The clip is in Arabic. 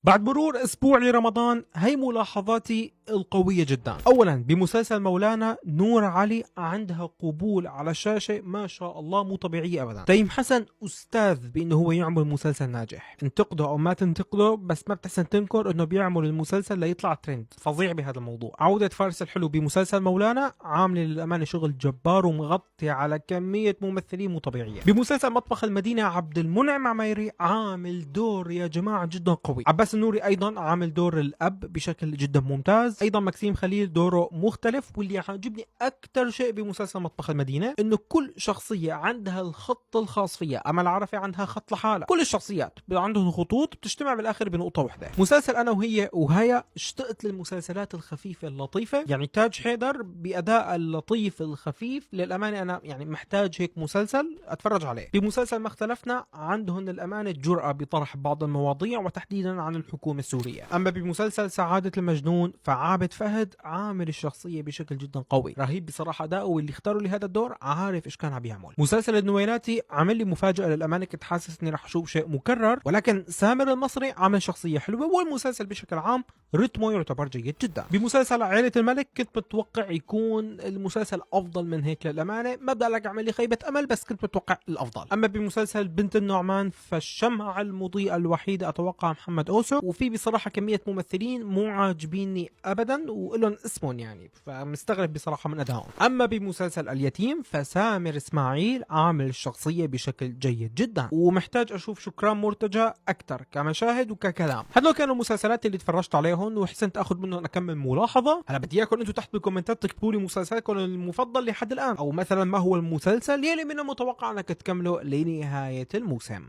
بعد مرور أسبوع لرمضان هي ملاحظاتي القوية جدا. أولا بمسلسل مولانا نور علي عندها قبول على الشاشة ما شاء الله مو طبيعية أبدا. تيم حسن أستاذ بأنه هو يعمل مسلسل ناجح، انتقده أو ما تنتقده بس ما بتحسن تنكر أنه بيعمل المسلسل ليطلع ترند فظيع بهذا الموضوع. عودة فارس الحلو بمسلسل مولانا عاملة للأمانة شغل جبار ومغطي على كمية ممثلين مو طبيعية. بمسلسل مطبخ المدينة عبد المنعم عميري عامل دور يا جماعة جدا قوي. عباس النوري ايضا عامل دور الاب بشكل جدا ممتاز. ايضا مكسيم خليل دوره مختلف. واللي عاجبني اكثر شيء بمسلسل مطبخ المدينه انه كل شخصيه عندها الخط الخاص فيها. امل عرفي عندها خط لحالها، كل الشخصيات عندهم خطوط بتجتمع بالاخر بنقطه واحده. مسلسل انا وهي وهيا اشتقت للمسلسلات الخفيفه اللطيفه، يعني تاج حيدر باداء اللطيف الخفيف للامانه انا يعني محتاج هيك مسلسل اتفرج عليه. بمسلسل ما اختلفنا عندهن الامانه جرأة بطرح بعض المواضيع وتحديدا عن الحكومة السورية. أما بمسلسل سعادة المجنون فعابد فهد عامل الشخصية بشكل جدا قوي، رهيب بصراحة أداؤه، واللي اختاروا لهذا الدور عارف إيش كان عم يعمل. مسلسل النويلاتي عمل لي مفاجأة للأمانة، كنت حاسس إني رح أشوف شيء مكرر، ولكن سامر المصري عمل شخصية حلوة، والمسلسل بشكل عام رتمه يعتبر جيد جدا. بمسلسل عائلة الملك كنت متوقع يكون المسلسل أفضل من هيك للأمانة، ما بدي لك عمل لي خيبة أمل بس كنت متوقع الأفضل. أما بمسلسل بنت النعمان فالشمعة المضيئة الوحيدة أتوقع محمد أوسو، وفي بصراحة كمية ممثلين مو عاجبيني أبدا وإلهم اسمهم يعني، فمستغرب بصراحة من أدائهم. أما بمسلسل اليتيم فسامر إسماعيل عامل الشخصية بشكل جيد جدا، ومحتاج أشوف شكران مرتجى أكثر كمشاهد وككلام. هذول كانوا المسلسلات اللي تفرجت عليهم وحسنت أخذ منهم أكمل ملاحظة. هلا بدي إياكم أنتم تحت بالكومنتات تكتبوا لي مسلسلكم المفضل لحد الآن، أو مثلا ما هو المسلسل يلي من المتوقع أنك تكمله لنهاية الموسم.